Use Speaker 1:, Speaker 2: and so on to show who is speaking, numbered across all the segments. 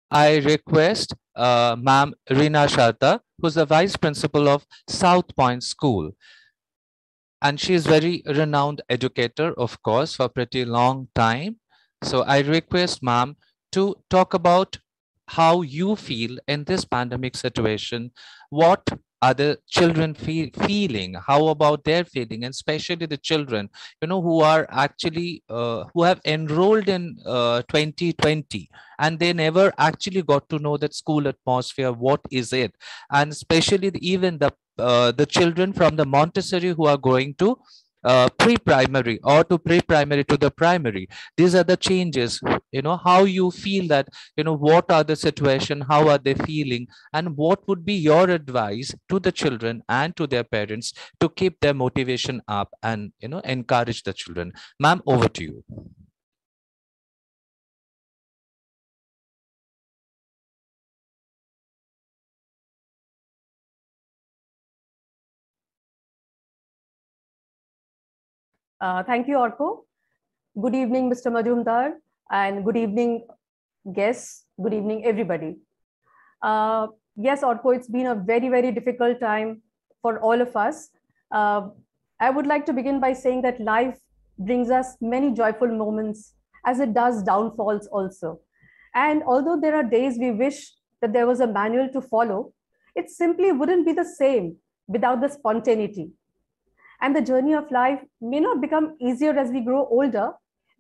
Speaker 1: I request Ma'am Rina Sharda, who's the Vice Principal of South Point School. And she is very renowned educator, of course, for a pretty long time. So I request Ma'am to talk about how you feel in this pandemic situation. What are the children feeling? How about their feeling, and especially the children, who are actually who have enrolled in 2020, and they never actually got to know that school atmosphere. What is it? And especially even the children from the Montessori who are going to pre-primary or to pre-primary to the primary. These are the changes. How you feel that, what are the situation, how are they feeling, and what would be your advice to the children and to their parents to keep their motivation up and encourage the children. Ma'am, over to you.
Speaker 2: Thank you, Orko. Good evening, Mr. Majumdar, and good evening, guests. Good evening, everybody. Yes, Orko, it's been a very, very difficult time for all of us. Uh, I would like to begin by saying that life brings us many joyful moments, as it does downfalls also. And although there are days we wish that there was a manual to follow, it simply wouldn't be the same without the spontaneity. And the journey of life may not become easier as we grow older,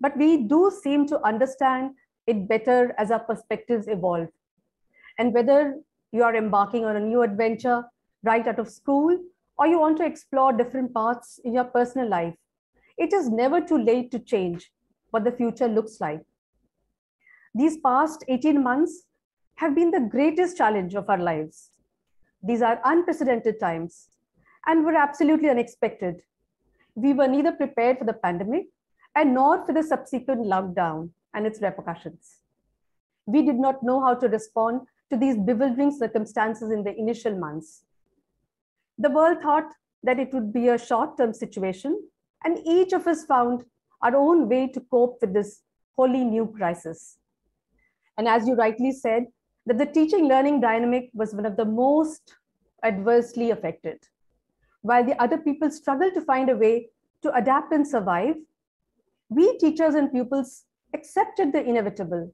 Speaker 2: but we do seem to understand it better as our perspectives evolve. And whether you are embarking on a new adventure right out of school, or you want to explore different paths in your personal life, it is never too late to change what the future looks like. These past 18 months have been the greatest challenge of our lives. These are unprecedented times and were absolutely unexpected. We were neither prepared for the pandemic and nor for the subsequent lockdown and its repercussions. We did not know how to respond to these bewildering circumstances in the initial months. The world thought that it would be a short term situation, and each of us found our own way to cope with this wholly new crisis. And as you rightly said, that the teaching learning dynamic was one of the most adversely affected. While the other people struggled to find a way to adapt and survive, we teachers and pupils accepted the inevitable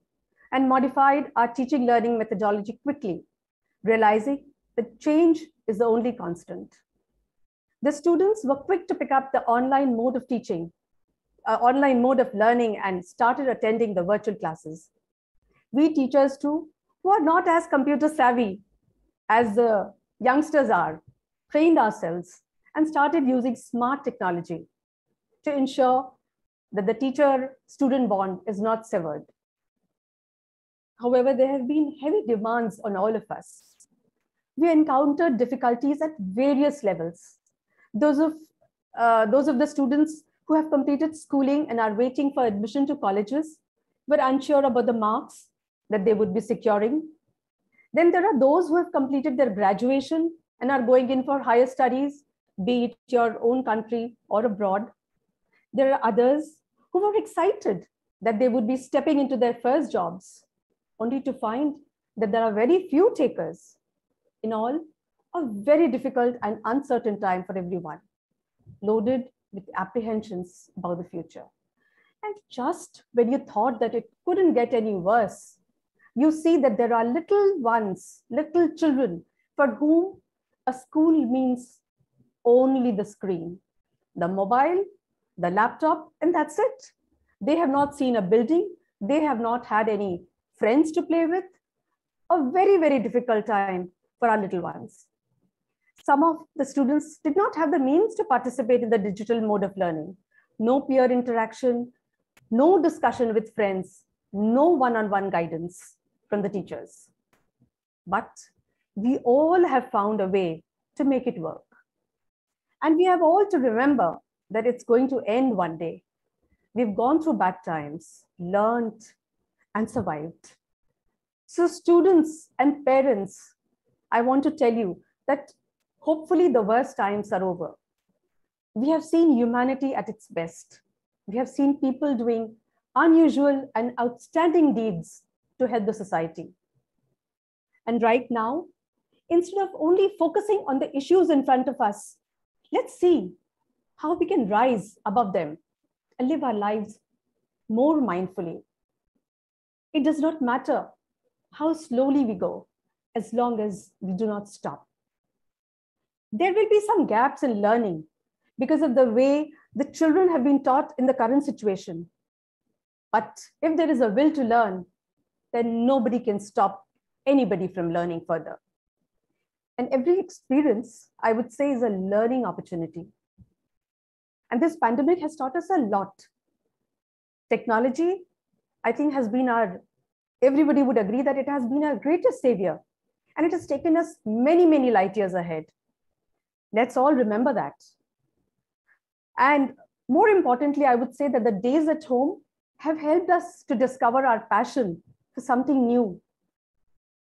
Speaker 2: and modified our teaching learning methodology quickly, realizing that change is the only constant. The students were quick to pick up the online mode of teaching, online mode of learning, and started attending the virtual classes. We teachers too, who are not as computer savvy as the youngsters are, trained ourselves and started using smart technology to ensure that the teacher-student bond is not severed. However, there have been heavy demands on all of us. We encountered difficulties at various levels. Those of the students who have completed schooling and are waiting for admission to colleges were unsure about the marks that they would be securing. Then there are those who have completed their graduation and are going in for higher studies, be it your own country or abroad. There are others who were excited that they would be stepping into their first jobs, only to find that there are very few takers. In all, a very difficult and uncertain time for everyone, loaded with apprehensions about the future. And just when you thought that it couldn't get any worse, you see that there are little ones, little children for whom a school means only the screen, the mobile, the laptop, and that's it. They have not seen a building. They have not had any friends to play with. A very, very difficult time for our little ones. Some of the students did not have the means to participate in the digital mode of learning. No peer interaction, no discussion with friends, no one-on-one guidance from the teachers. But we all have found a way to make it work. And we have all to remember that it's going to end one day. We've gone through bad times, learned, and survived. So students and parents, I want to tell you that hopefully the worst times are over. We have seen humanity at its best. We have seen people doing unusual and outstanding deeds to help the society. And right now, instead of only focusing on the issues in front of us, let's see how we can rise above them and live our lives more mindfully. It does not matter how slowly we go, as long as we do not stop. There will be some gaps in learning because of the way the children have been taught in the current situation. But if there is a will to learn, then nobody can stop anybody from learning further. And every experience, I would say, is a learning opportunity. And this pandemic has taught us a lot. Technology, I think, has been everybody would agree that it has been our greatest savior. And it has taken us many, many light years ahead. Let's all remember that. And more importantly, I would say that the days at home have helped us to discover our passion for something new.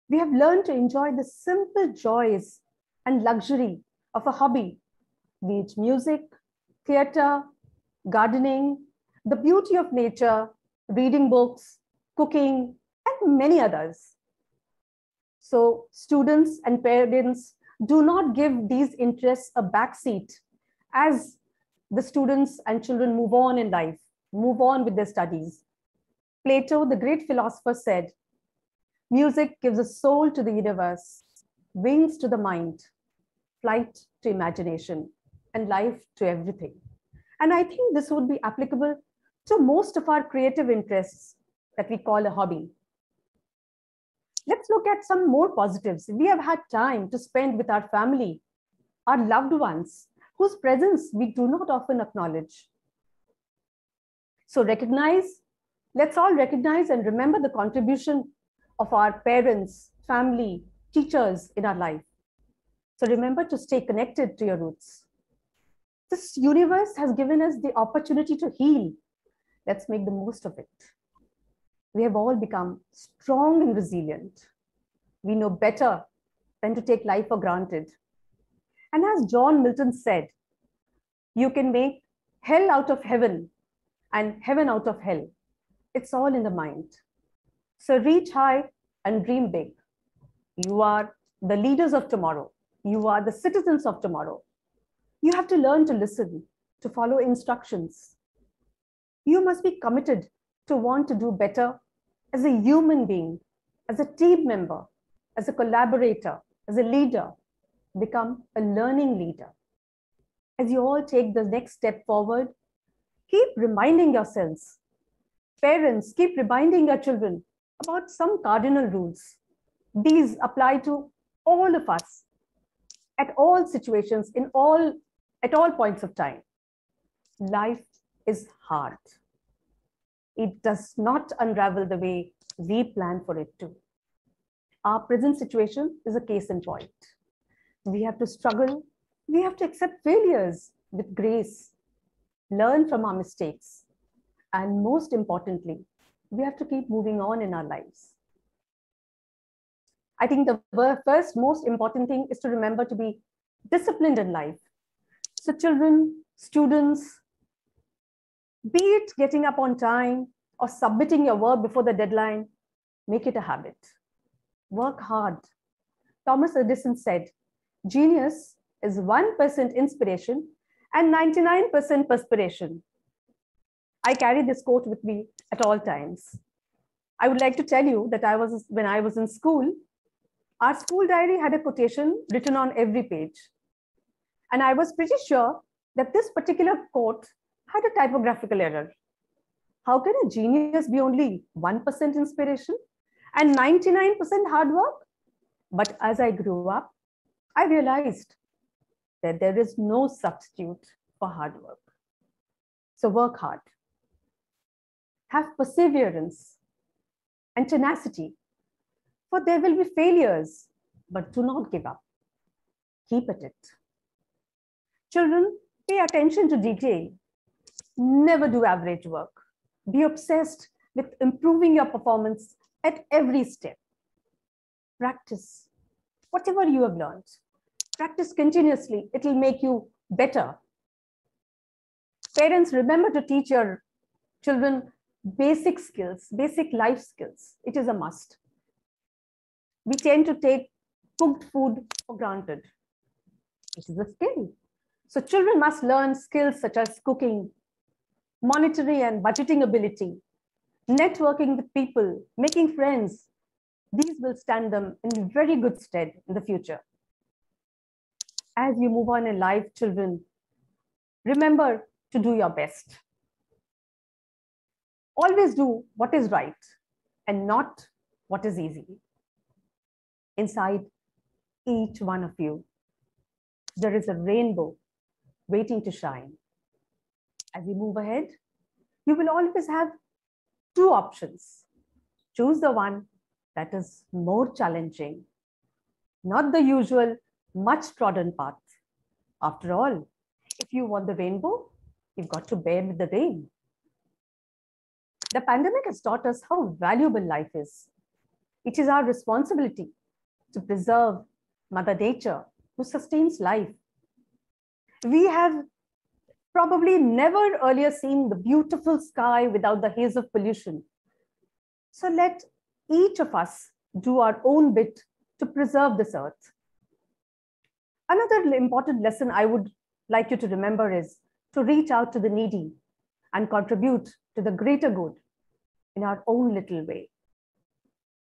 Speaker 2: We have learned to enjoy the simple joys and luxury of a hobby, be it music, theater, gardening, the beauty of nature, reading books, cooking, and many others. So students and parents do not give these interests a backseat as the students and children move on in life, move on with their studies. Plato, the great philosopher, said, "Music gives a soul to the universe, wings to the mind, flight to imagination, and life to everything." And I think this would be applicable to most of our creative interests that we call a hobby. Let's look at some more positives. We have had time to spend with our family, our loved ones, whose presence we do not often acknowledge. So let's all recognize and remember the contribution of our parents, family, teachers in our life. So remember to stay connected to your roots. This universe has given us the opportunity to heal. Let's make the most of it. We have all become strong and resilient. We know better than to take life for granted. And as John Milton said, you can make hell out of heaven and heaven out of hell. It's all in the mind. So reach high and dream big. You are the leaders of tomorrow. You are the citizens of tomorrow. You have to learn to listen, to follow instructions. You must be committed to want to do better as a human being, as a team member, as a collaborator, as a leader. Become a learning leader. As you all take the next step forward, keep reminding yourselves. Parents, keep reminding your children about some cardinal rules. These apply to all of us at all situations, at all points of time. Life is hard. It does not unravel the way we plan for it to. Our present situation is a case in point. We have to struggle. We have to accept failures with grace, learn from our mistakes, and most importantly, we have to keep moving on in our lives. I think the first most important thing is to remember to be disciplined in life. So children, students, be it getting up on time or submitting your work before the deadline, make it a habit. Work hard. Thomas Edison said, "Genius is 1% inspiration and 99% perspiration." I carry this quote with me at all times. I would like to tell you that when I was in school, our school diary had a quotation written on every page. And I was pretty sure that this particular quote had a typographical error. How can a genius be only 1% inspiration and 99% hard work? But as I grew up, I realized that there is no substitute for hard work. So work hard. Have perseverance and tenacity, for there will be failures, but do not give up. Keep at it. Children, pay attention to detail. Never do average work. Be obsessed with improving your performance at every step. Practice whatever you have learned. Practice continuously. It will make you better. Parents, remember to teach your children basic skills, basic life skills. It is a must. we tend to take cooked food for granted, which is a skill. So children must learn skills such as cooking, monetary and budgeting ability, networking with people, making friends. These will stand them in very good stead in the future. As you move on in life, children, remember to do your best. Always do what is right and not what is easy. Inside each one of you, there is a rainbow waiting to shine. As you move ahead, you will always have two options. Choose the one that is more challenging, not the usual, much trodden path. After all, if you want the rainbow, you've got to bear with the rain. The pandemic has taught us how valuable life is. It is our responsibility to preserve Mother Nature, who sustains life. We have probably never earlier seen the beautiful sky without the haze of pollution. So let each of us do our own bit to preserve this earth. Another important lesson I would like you to remember is to reach out to the needy and contribute to the greater good in our own little way.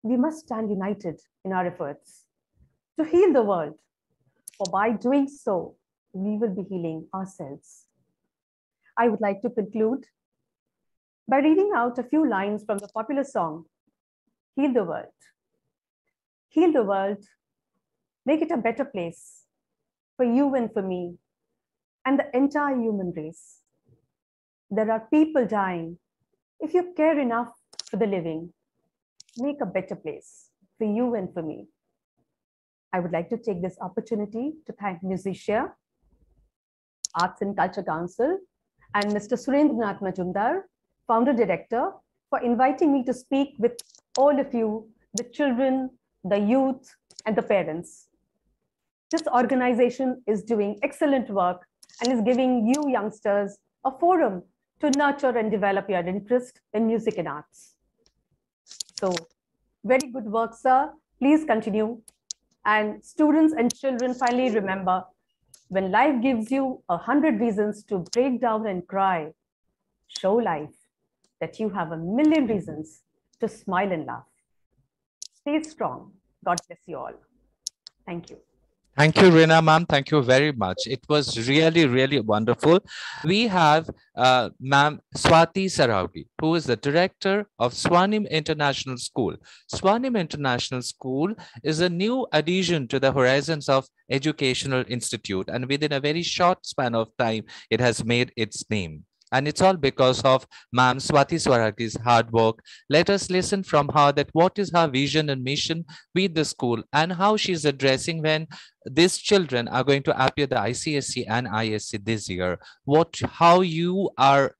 Speaker 2: We must stand united in our efforts to heal the world, for by doing so, we will be healing ourselves. I would like to conclude by reading out a few lines from the popular song, Heal the World. Heal the world, make it a better place for you and for me and the entire human race. There are people dying. If you care enough for the living, make a better place for you and for me. I would like to take this opportunity to thank Musicea, Arts and Culture Council, and Mr. Surendranath Majumdar, Founder Director, for inviting me to speak with all of you, the children, the youth, and the parents. This organization is doing excellent work and is giving you youngsters a forum to nurture and develop your interest in music and arts. So, very good work, sir. Please continue. And students and children finally remember, when life gives you 100 reasons to break down and cry, show life that you have 1,000,000 reasons to smile and laugh. Stay strong. God bless you all. Thank you.
Speaker 1: Thank you, Reena ma'am. Thank you very much. It was really, really wonderful. We have ma'am Swati Saraogi, who is the director of Swanim International School. Swanim International School is a new addition to the horizons of Educational Institute, and within a very short span of time, it has made its name. And it's all because of ma'am Swati Swaragi's hard work. Let us listen from her that what is her vision and mission with the school and how she's addressing when these children are going to appear the ICSE and ISC this year. How you are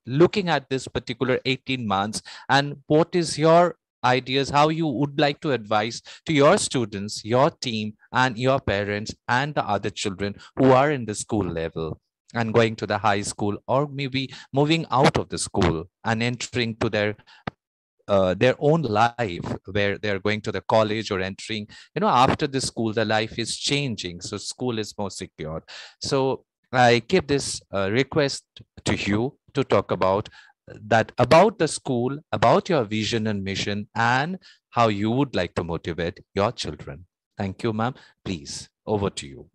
Speaker 1: looking at this particular 18 months and what is your ideas, how you would like to advise to your students, your team, and your parents and the other children who are in the school level and going to the high school or maybe moving out of the school and entering to their own life where they're going to the college or entering, after the school, the life is changing. So school is more secure. So I give this request to you to talk about the school, about your vision and mission and how you would like to motivate your children. Thank you, ma'am. Please, over to you.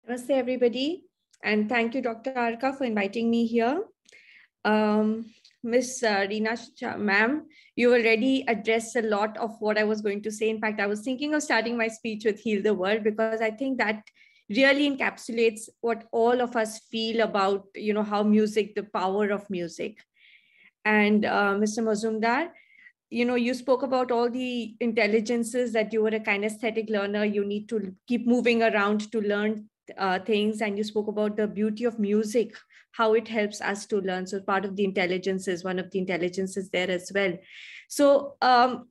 Speaker 3: Namaste, everybody. And thank you, Dr. Arka, for inviting me here. Miss Reena ma'am, you already addressed a lot of what I was going to say. In fact, I was thinking of starting my speech with Heal the World because I think that really encapsulates what all of us feel about, how music, the power of music. And Mr. Majumdar, you spoke about all the intelligences that you were a kinesthetic learner. You need to keep moving around to learn things, and you spoke about the beauty of music, how it helps us to learn. So part of the intelligence is one of the intelligences there as well. So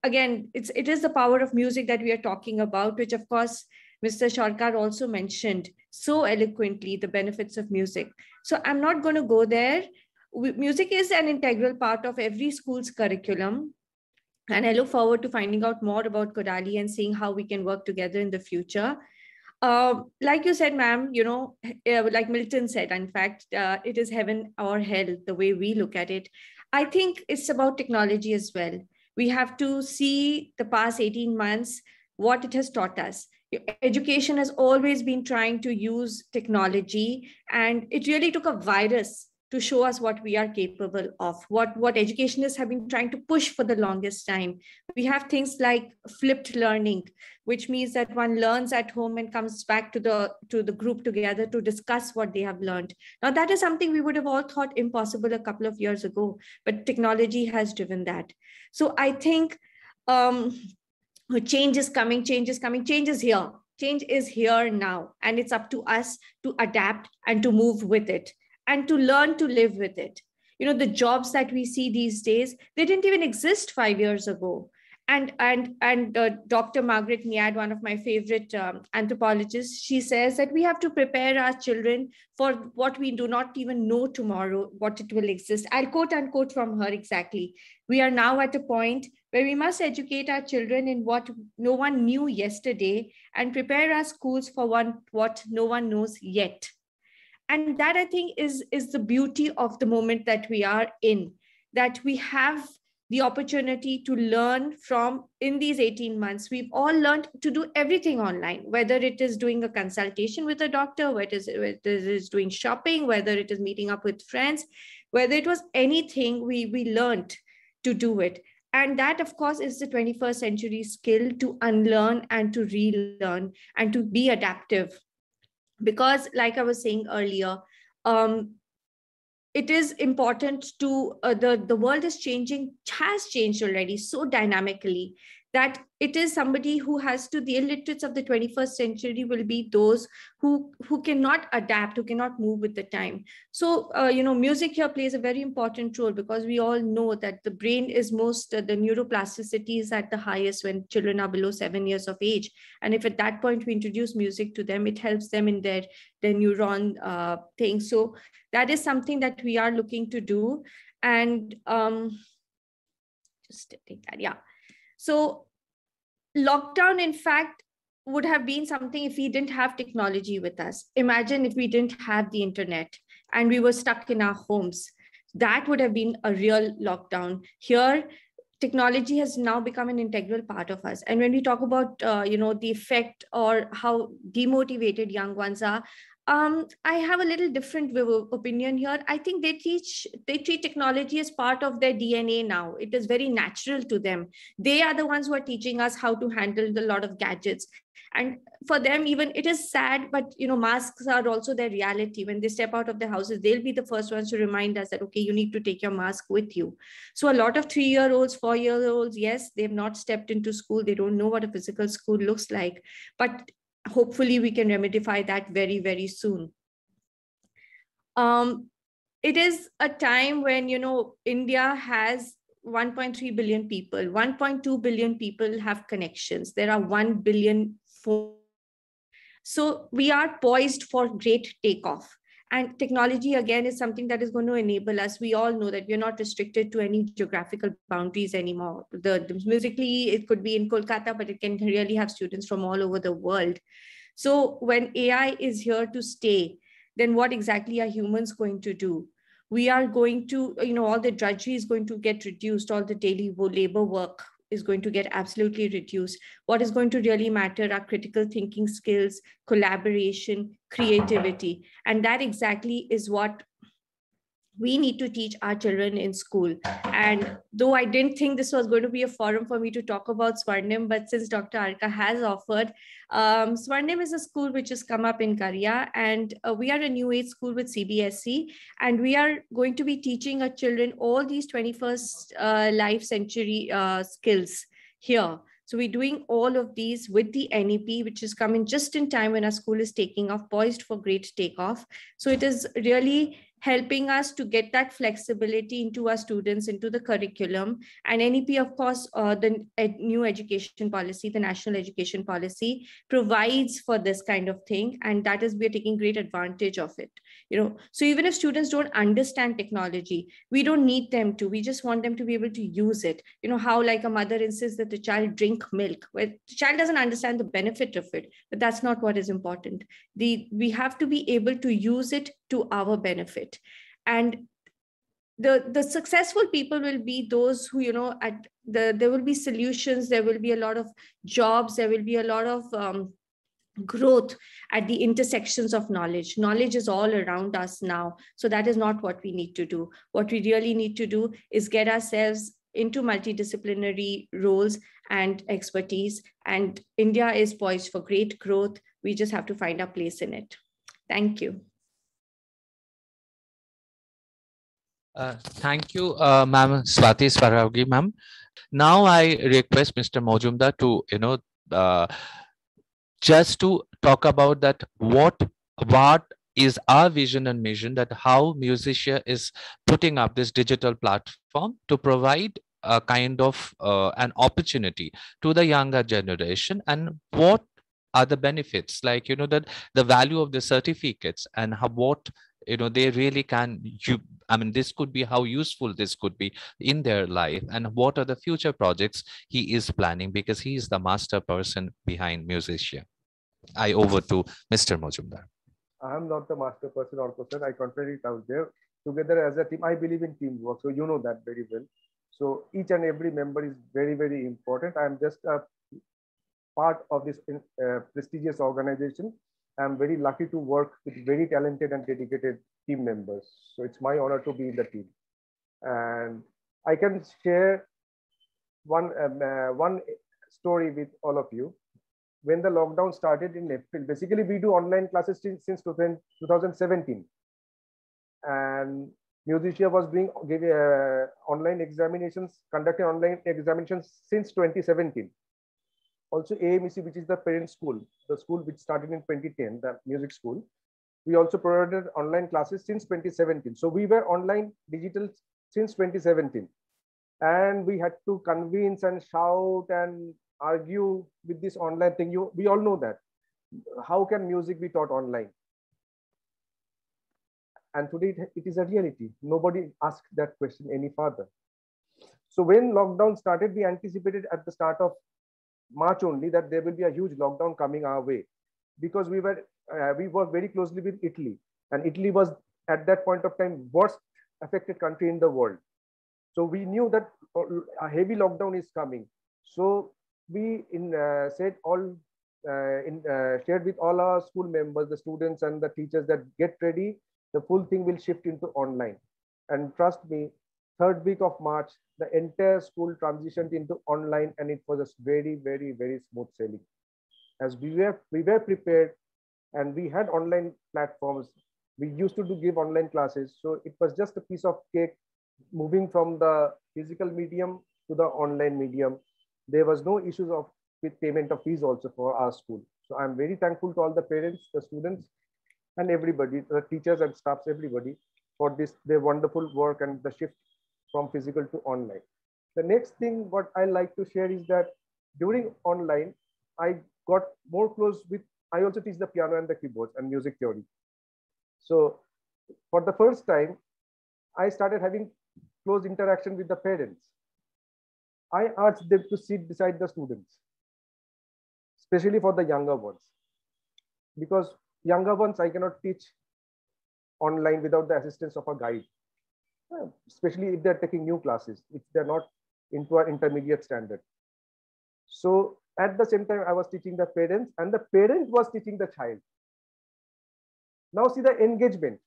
Speaker 3: again, it is the power of music that we are talking about, which of course Mr. Sarkar also mentioned so eloquently, the benefits of music. So I'm not going to go there. Music is an integral part of every school's curriculum. And I look forward to finding out more about Kodali and seeing how we can work together in the future. Like you said, ma'am, like Milton said, in fact, it is heaven or hell, the way we look at it. I think it's about technology as well. We have to see the past 18 months, what it has taught us. Education has always been trying to use technology, and it really took a virus to show us what we are capable of, what educationists have been trying to push for the longest time. We have things like flipped learning, which means that one learns at home and comes back to the group together to discuss what they have learned. Now, that is something we would have all thought impossible a couple of years ago, but technology has driven that. So I think change is coming, change is coming, change is here. Change is here now, and it's up to us to adapt and to move with it and to learn to live with it. The jobs that we see these days, they didn't even exist 5 years ago. And Dr. Margaret Mead, one of my favorite anthropologists, she says that we have to prepare our children for what we do not even know tomorrow, what it will exist. I'll quote unquote from her exactly. We are now at a point where we must educate our children in what no one knew yesterday and prepare our schools for what no one knows yet. And that, I think, is the beauty of the moment that we are in, that we have the opportunity to learn from in these 18 months. We've all learned to do everything online, whether it is doing a consultation with a doctor, whether it is doing shopping, whether it is meeting up with friends, whether it was anything, we learned to do it. And that, of course, is the 21st century skill, to unlearn and to relearn and to be adaptive. Because like I was saying earlier, it is important to, the world is changing, has changed already so dynamically, that it is somebody who has to, the illiterates of the 21st century will be those who cannot adapt, who cannot move with the time. So, music here plays a very important role, because we all know that the brain is the neuroplasticity is at the highest when children are below 7 years of age. And if at that point we introduce music to them, it helps them in their neuron thing. So that is something that we are looking to do. And just take that, yeah. So lockdown, in fact, would have been something if we didn't have technology with us. Imagine if we didn't have the internet and we were stuck in our homes. That would have been a real lockdown. Here, technology has now become an integral part of us. And when we talk about, the effect or how demotivated young ones are, I have a little different opinion here. I think they treat technology as part of their DNA now. It is very natural to them. They are the ones who are teaching us how to handle a lot of gadgets. And for them, even, it is sad, but masks are also their reality. When they step out of their houses, they'll be the first ones to remind us that, okay, you need to take your mask with you. So a lot of 3-year-olds, 4-year-olds, yes, they've not stepped into school. They don't know what a physical school looks like. But hopefully we can remedify that very, very soon. It is a time when, India has 1.3 billion people, 1.2 billion people have connections. There are 1 billion phones. So we are poised for great takeoff. And technology, again, is something that is going to enable us. We all know that we're not restricted to any geographical boundaries anymore. Musically, it could be in Kolkata, but it can really have students from all over the world. So when AI is here to stay, then what exactly are humans going to do? We are going to, all the drudgery is going to get reduced, all the daily labor work is going to get absolutely reduced. What is going to really matter are critical thinking skills, collaboration, creativity. And that exactly is what we need to teach our children in school. And though I didn't think this was going to be a forum for me to talk about Swarnim, but since Dr. Alka has offered, Swarnim is a school which has come up in Karya, and we are a new age school with CBSE, and we are going to be teaching our children all these 21st life century skills here. So we're doing all of these with the NEP, which is coming just in time when our school is taking off, poised for great takeoff. So it is really helping us to get that flexibility into our students, into the curriculum. And NEP, of course, the new education policy, the national education policy, provides for this kind of thing. And that is, we're taking great advantage of it. So even if students don't understand technology, we don't need them to. We just want them to be able to use it. How like a mother insists that the child drink milk, where the child doesn't understand the benefit of it, but that's not what is important. We have to be able to use it to our benefit. And the successful people will be those who, there will be solutions, there will be a lot of jobs, there will be a lot of growth at the intersections of knowledge. Knowledge is all around us now. So that is not what we need to do. What we really need to do is get ourselves into multidisciplinary roles and expertise. And India is poised for great growth. We just have to find our place in it. Thank you.
Speaker 1: Thank you, ma'am, Swati Swaragi, ma'am. Now I request Mr. Majumdar to, just to talk about that, what is our vision and mission, that how Musicia is putting up this digital platform to provide a kind of an opportunity to the younger generation, and what are the benefits, like, that the value of the certificates, and how, what, they really can, this could be how useful this could be in their life, and what are the future projects he is planning, because he is the master person behind Musicia. I over to Mr. Majumdar.
Speaker 4: I am not the master person or person. I contradict out there. Together as a team, I believe in teamwork. So you know that very well. So each and every member is very, very important. I am just a part of this prestigious organization. I am very lucky to work with very talented and dedicated team members. So it's my honor to be in the team. And I can share one story with all of you. When the lockdown started in April, basically we do online classes since 2017. And Musicia was giving online examinations, conducting online examinations since 2017. Also AMEC, which is the parent school, the school which started in 2010, the music school, we also provided online classes since 2017. So we were online digital since 2017. And we had to convince and shout and argue with this online thing. We all know that. How can music be taught online? And today it is a reality. Nobody asked that question any further. So when lockdown started, we anticipated at the start of March only that there will be a huge lockdown coming our way, because we worked very closely with Italy, and Italy was at that point of time worst affected country in the world. So we knew that a heavy lockdown is coming. So we shared with all our school members, the students and the teachers, that get ready, the full thing will shift into online. And trust me, third week of March, the entire school transitioned into online, and it was a very, very, very smooth sailing. As we were prepared, and we had online platforms. We used to give online classes. So it was just a piece of cake moving from the physical medium to the online medium. There was no issues with payment of fees also for our school. So I'm very thankful to all the parents, the students, and everybody, the teachers and staffs, everybody, for their wonderful work and the shift from physical to online. The next thing what I like to share is that during online, I got more close with, I also teach the piano and the keyboards and music theory. So for the first time, I started having close interaction with the parents. I asked them to sit beside the students, especially for the younger ones, because younger ones I cannot teach online without the assistance of a guide, especially if they're taking new classes, if they're not into an intermediate standard. So at the same time, I was teaching the parents, and the parent was teaching the child. Now see the engagement.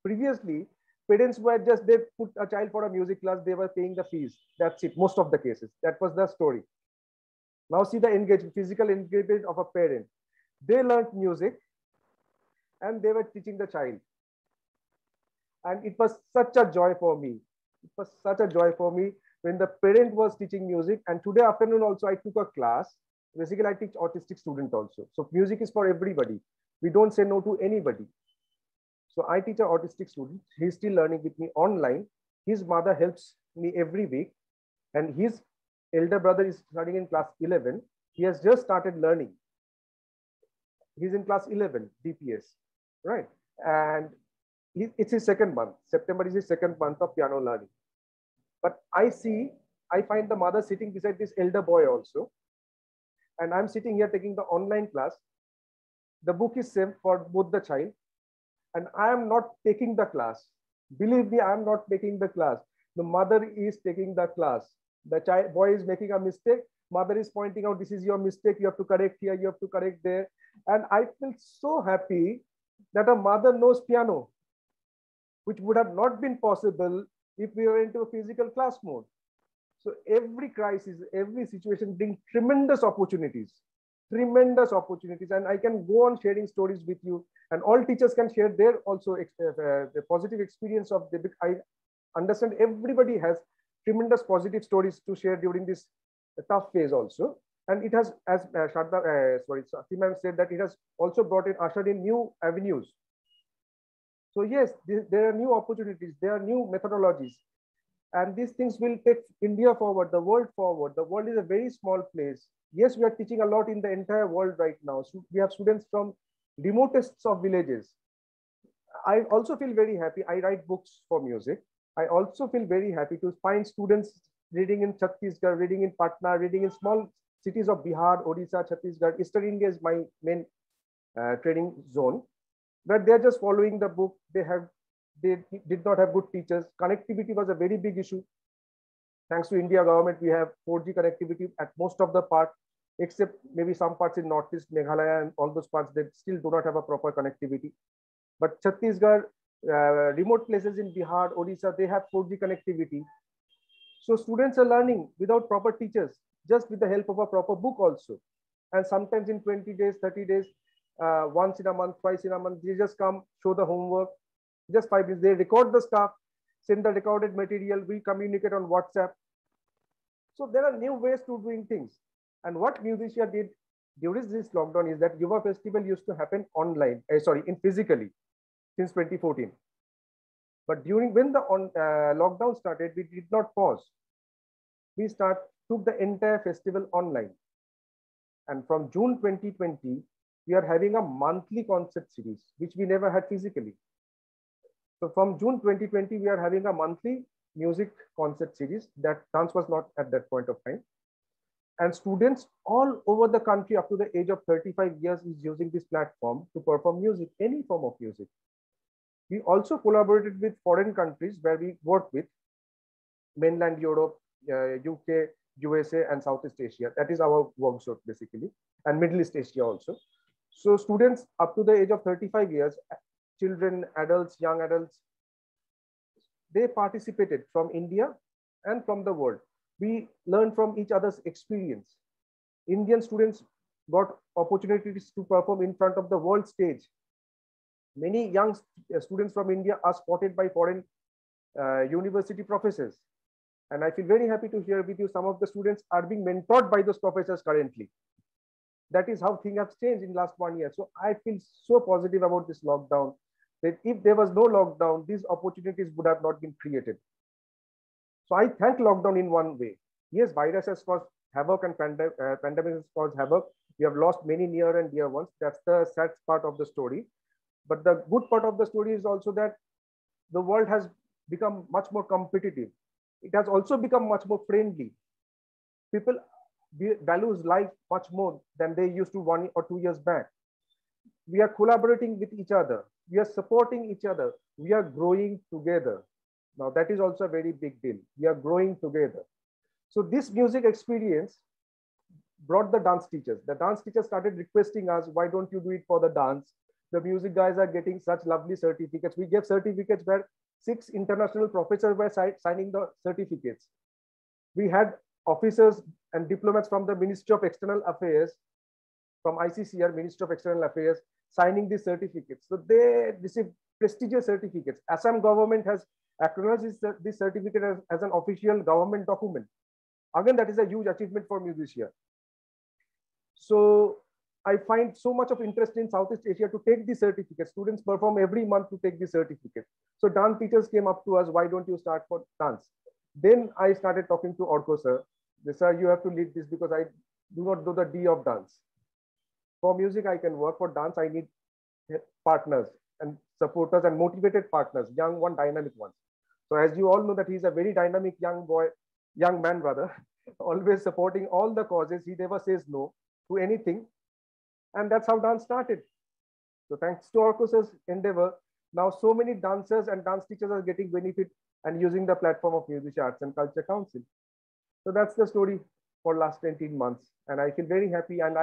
Speaker 4: Previously, parents were just, they put a child for a music class, they were paying the fees. That's it, most of the cases. That was the story. Now see the engagement, physical engagement of a parent. They learned music and they were teaching the child. And it was such a joy for me. It was such a joy for me when the parent was teaching music. And today afternoon also I took a class. Basically, I teach autistic students also. So music is for everybody. We don't say no to anybody. So I teach an autistic student. He's still learning with me online. His mother helps me every week. And his elder brother is studying in class 11. He has just started learning. He's in class 11, DPS, right? And it's his second month. September is his second month of piano learning. But I find the mother sitting beside this elder boy also. And I'm sitting here taking the online class. The book is same for both the child. And I am not taking the class. Believe me, I am not taking the class. The mother is taking the class. The child boy is making a mistake. Mother is pointing out, this is your mistake. You have to correct here. You have to correct there. And I feel so happy that a mother knows piano, which would have not been possible if we were into a physical class mode. So every crisis, every situation brings tremendous opportunities. And I can go on sharing stories with you, and all teachers can share their also the positive experience of the. I understand everybody has tremendous positive stories to share during this tough phase also, and it has, as Sathi said, that it has also ushered in new avenues. So yes, there are new opportunities, there are new methodologies, and these things will take India forward, the world forward. The world is a very small place. Yes, we are teaching a lot in the entire world right now. So we have students from remotest of villages. I also feel very happy. I write books for music. I also feel very happy to find students reading in Chhattisgarh, reading in Patna, reading in small cities of Bihar, Odisha, Chhattisgarh. Eastern India is my main training zone. But they're just following the book. They did not have good teachers. Connectivity was a very big issue. Thanks to India government, we have 4G connectivity at most of the part, except maybe some parts in Northeast, Meghalaya and all those parts, they still do not have a proper connectivity. But Chhattisgarh, remote places in Bihar, Odisha, they have 4G connectivity. So students are learning without proper teachers, just with the help of a proper book also. And sometimes in 20 days, 30 days, once in a month, twice in a month, they just come, show the homework, just 5 minutes. They record the stuff, send the recorded material, we communicate on WhatsApp. So there are new ways to doing things. And what Musicea did during this lockdown is that Yuva Festival used to happen online, physically since 2014. But when the lockdown started, we did not pause. We took the entire festival online. And from June 2020, we are having a monthly concert series, which we never had physically. So from June 2020, we are having a monthly music concert series. That dance was not at that point of time. And students all over the country up to the age of 35 years is using this platform to perform music, any form of music. We also collaborated with foreign countries where we work with mainland Europe, UK, USA, and Southeast Asia. That is our workshop basically, and Middle East Asia also. So students up to the age of 35 years, children, adults, young adults, they participated from India and from the world. We learned from each other's experience. Indian students got opportunities to perform in front of the world stage. Many young students from India are spotted by foreign university professors. And I feel very happy to share with you some of the students are being mentored by those professors currently. That is how things have changed in the last 1 year. So I feel so positive about this lockdown, that if there was no lockdown, these opportunities would have not been created. So I thank lockdown in one way. Yes, virus has caused havoc and pandemic has caused havoc. We have lost many near and dear ones. That's the sad part of the story. But the good part of the story is also that the world has become much more competitive. It has also become much more friendly. People value life much more than they used to 1 or 2 years back. We are collaborating with each other. We are supporting each other. We are growing together. Now that is also a very big deal. We are growing together. So this music experience brought the dance teachers. The dance teachers started requesting us, why don't you do it for the dance? The music guys are getting such lovely certificates. We gave certificates where 6 international professors were signing the certificates. We had officers and diplomats from the Ministry of External Affairs, from ICCR, Ministry of External Affairs, signing these certificates. So they received prestigious certificates. Assam government has acknowledged this certificate as an official government document. Again, that is a huge achievement for Musicea. So I find so much of interest in Southeast Asia to take the certificate. Students perform every month to take the certificate. So dance teachers came up to us, why don't you start for dance? Then I started talking to Orko sir. Sir, you have to lead this because I do not do the D of dance. For music, I can work. For dance, I need partners and supporters and motivated partners, young one, dynamic ones. So as you all know that he's a very dynamic young man rather, always supporting all the causes. He never says no to anything. And that's how dance started. So thanks to Orko's endeavor, now so many dancers and dance teachers are getting benefit and using the platform of Music Arts and Culture Council. So that's the story for last 18 months. And I feel very happy. And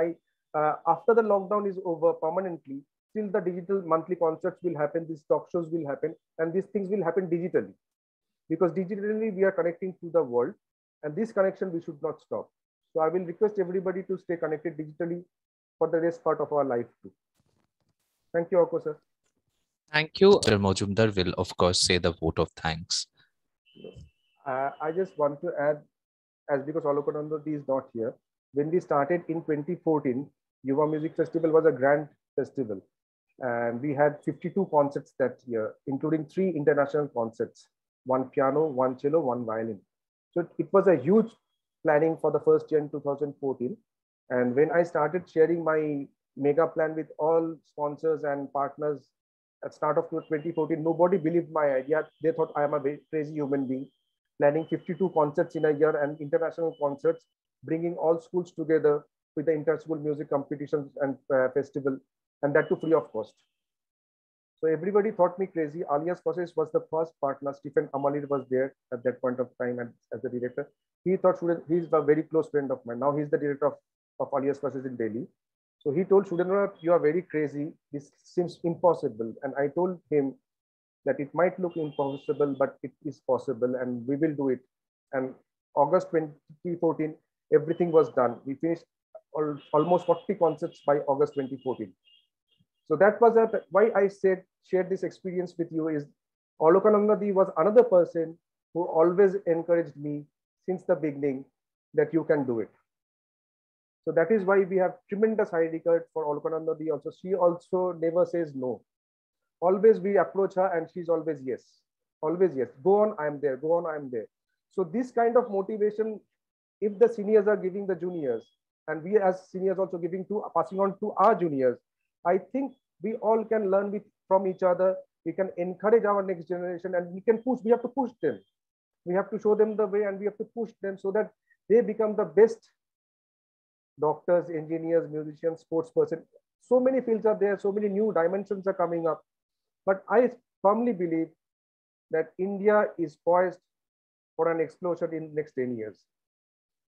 Speaker 4: after the lockdown is over permanently, still the digital monthly concerts will happen, these talk shows will happen, and these things will happen digitally. Because digitally we are connecting to the world, and this connection we should not stop. So I will request everybody to stay connected digitally for the rest part of our life too. Thank you, Orko sir.
Speaker 1: Thank you. Mr. Majumdar will, of course, say the vote of thanks.
Speaker 4: I just want to add, as because Alokanandadi is not here, when we started in 2014, Yuva Music Festival was a grand festival. And we had 52 concerts that year, including 3 international concerts, 1 piano, 1 cello, 1 violin. So it was a huge planning for the first year in 2014. And when I started sharing my mega plan with all sponsors and partners at start of 2014, nobody believed my idea. They thought I am a very crazy human being, planning 52 concerts in a year and international concerts, bringing all schools together with the inter-school music competitions and festival, and that too free of cost. So everybody thought me crazy. Alias Causes was the first partner. Stephen Amalir was there at that point of time as the director. He thought he's a very close friend of mine. Now he's the director of Alias Causes in Delhi. So he told Sudhendranath, you are very crazy. This seems impossible. And I told him that it might look impossible, but it is possible and we will do it. And August 2014, everything was done. We finished almost 40 concerts by August 2014. So that was why I shared this experience with you is Alokanandadi was another person who always encouraged me since the beginning that you can do it. So that is why we have tremendous high regard for Alokanandadi also. She also never says no. Always we approach her and she's always yes. Always yes. Go on, I'm there. Go on, I'm there. So this kind of motivation, if the seniors are giving the juniors, and we as seniors also passing on to our juniors, I think we all can learn from each other. We can encourage our next generation and we have to push them. We have to show them the way and we have to push them so that they become the best doctors, engineers, musicians, sports person. So many fields are there, so many new dimensions are coming up. But I firmly believe that India is poised for an explosion in the next 10 years.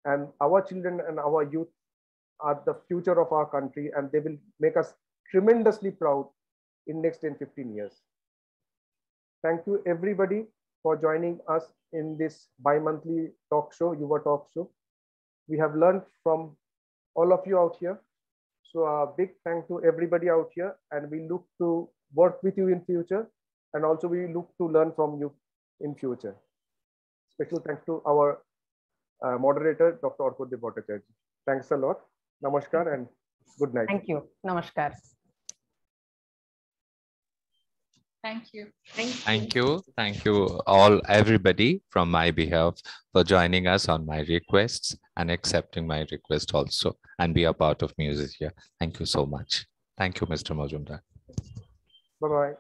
Speaker 4: And our children and our youth are the future of our country and they will make us tremendously proud in next 10-15 years. Thank you everybody for joining us in this bi-monthly talk show, Yuva Talk Show. We have learned from all of you out here. So a big thank to everybody out here and we look to work with you in future and also we look to learn from you in future. Special thanks to our moderator, Dr. Orko Bhattacharya. Thanks a lot. Namaskar and good night.
Speaker 2: Thank you. Namaskar.
Speaker 3: Thank you.
Speaker 1: Thank you. Thank you all, everybody from my behalf for joining us on my requests and accepting my request also and be a part of music here. Thank you so much. Thank you, Mr. Majumdar.
Speaker 4: Bye-bye.